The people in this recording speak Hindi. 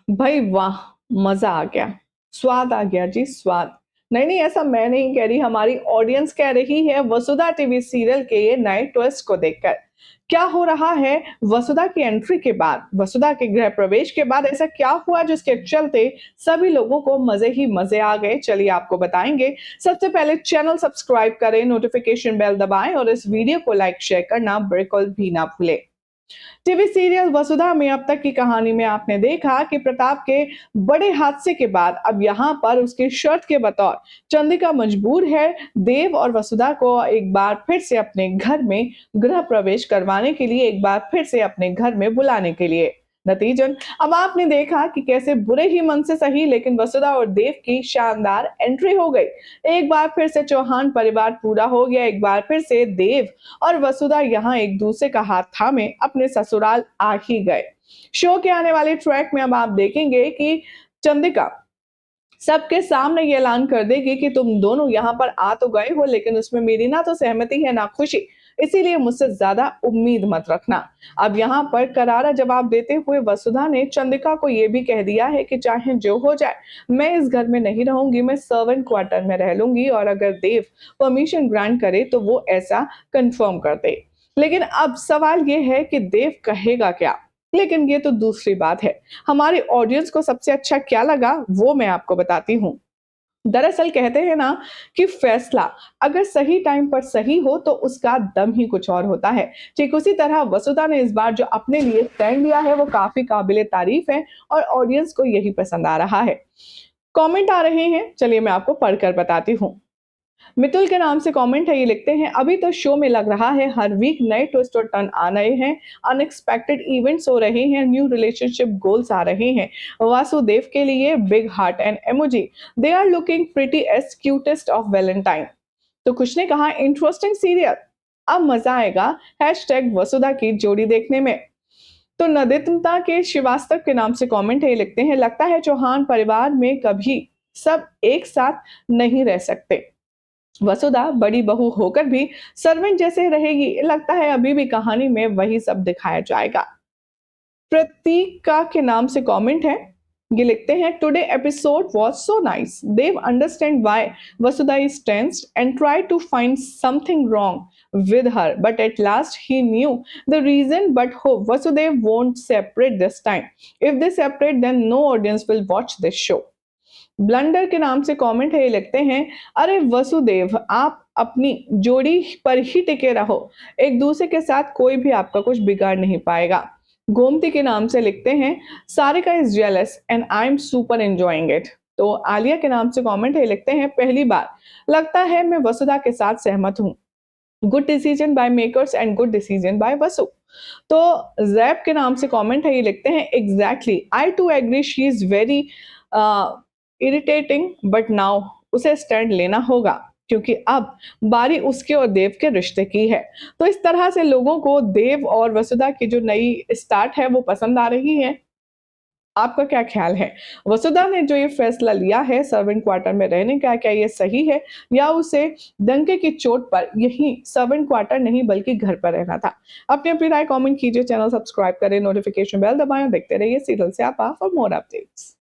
भाई वाह! मज़ा आ गया, स्वाद आ गया जी स्वाद। नहीं, नहीं ऐसा मैं नहीं कह रही, हमारी ऑडियंस कह रही है वसुधा टीवी सीरियल के ये नए ट्विस्ट को देखकर। क्या हो रहा है वसुधा की एंट्री के बाद, वसुधा के गृह प्रवेश के बाद ऐसा क्या हुआ जिसके चलते सभी लोगों को मज़े ही मज़े आ गए? चलिए आपको बताएँगे। सबसे पहले चैनल सब्सक्राइब करें, नोटिफ़िकेशन बेल दबाएँ और इस वीडियो को लाइक शेयर करना बिल्कुल भी ना भूलें। टीवी सीरियल वसुधा में अब तक की कहानी में आपने देखा कि प्रताप के बड़े हादसे के बाद अब यहाँ पर उसकी शर्त के बतौर चंद्रिका मजबूर है देव और वसुधा को एक बार फिर से अपने घर में गृह प्रवेश करवाने के लिए, एक बार फिर से अपने घर में बुलाने के लिए। नतीजन अब आपने देखा कि कैसे बुरे ही मन से सही लेकिन वसुधा और देव की शानदार एंट्री हो गई। एक बार फिर से चौहान परिवार पूरा हो गया, एक बार फिर से देव और वसुधा यहाँ एक दूसरे का हाथ थामे अपने ससुराल आ ही गए। शो के आने वाले ट्रैक में अब आप देखेंगे कि चंद्रिका सबके सामने ये ऐलान कर देगी कि तुम दोनों यहाँ पर आ तो गए हो लेकिन उसमें मेरी ना तो सहमति है ना खुशी, इसीलिए मुझसे ज्यादा उम्मीद मत रखना। अब यहाँ पर करारा जवाब देते हुए वसुधा ने चंद्रिका को ये भी कह दिया है कि चाहे जो हो जाए मैं इस घर में नहीं रहूंगी, मैं सर्वेंट क्वार्टर में रह लूंगी और अगर देव परमिशन ग्रांट करे तो वो ऐसा कंफर्म कर दे। लेकिन अब सवाल ये है कि देव कहेगा क्या, लेकिन ये तो दूसरी बात है। हमारे ऑडियंस को सबसे अच्छा क्या लगा वो मैं आपको बताती हूँ। दरअसल कहते हैं ना कि फैसला अगर सही टाइम पर सही हो तो उसका दम ही कुछ और होता है। ठीक उसी तरह वसुधा ने इस बार जो अपने लिए स्टैंड लिया है वो काफी काबिले तारीफ है और ऑडियंस को यही पसंद आ रहा है। कमेंट आ रहे हैं, चलिए मैं आपको पढ़कर बताती हूँ। मितुल के नाम से कमेंट है, ये लिखते हैं अभी तो शो में लग रहा है हर वीक नए ट्विस्ट और टर्न आ रहे हैं, अनएक्सपेक्टेड इवेंट्स हो रहे हैं, न्यू रिलेशनशिप गोल्स आ रहे हैं। वासुदेव के लिए big heart and emoji, they are looking pretty as cutest of Valentine. तो कुछ ने कहा इंटरेस्टिंग सीरियल, अब मजा आएगा हैशटैग वसुधा की जोड़ी देखने में। तो नदित्मता के श्रीवास्तव के नाम से कमेंट है, ये लिखते हैं लगता है चौहान परिवार में कभी सब एक साथ नहीं रह सकते, वसुधा बड़ी बहू होकर भी सर्वेंट जैसे रहेगी, लगता है अभी भी कहानी में वही सब दिखाया जाएगा। प्रतीका के नाम से कमेंट है, ये लिखते हैं today episode was so nice, Dev understand why Vasudha is tensed and try to find something wrong with her, but at last he knew the reason. But hope Vasudev won't separate this time. If they separate, then no audience will watch this show. Blunder के नाम से कमेंट है, ये लिखते हैं अरे वसुदेव आप अपनी जोड़ी पर ही टिके रहो, एक दूसरे के साथ कोई भी आपका कुछ बिगाड़ नहीं पाएगा। गोमती के नाम से लिखते हैं Sarika is jealous and I am super enjoying it. तो आलिया के नाम से कमेंट है, लिखते हैं पहली बार लगता है मैं वसुधा के साथ सहमत हूँ, good decision by makers and good decision by Vasu. तो जैप के नाम से कमेंट है, ये लिखते हैं exactly I to agree she is very irritating but now उसे स्टैंड लेना होगा क्योंकि अब बारी उसके और देव के रिश्ते की है। तो इस तरह से लोगों को देव और वसुधा की जो नई स्टार्ट है वो पसंद आ रही है। आपका क्या ख्याल है, वसुधा ने जो ये फैसला लिया है सर्वेंट क्वार्टर में रहने का, क्या ये सही है या उसे डंके की चोट पर यही सर्वेंट क्वार्टर नहीं बल्कि घर पर रहना था? अपनी अपनी राय कमेंट कीजिए, चैनल सब्सक्राइब करें, नोटिफिकेशन बेल दबाएं, देखते रहिए सीरियल से आप फॉर मोर अपडेट्स।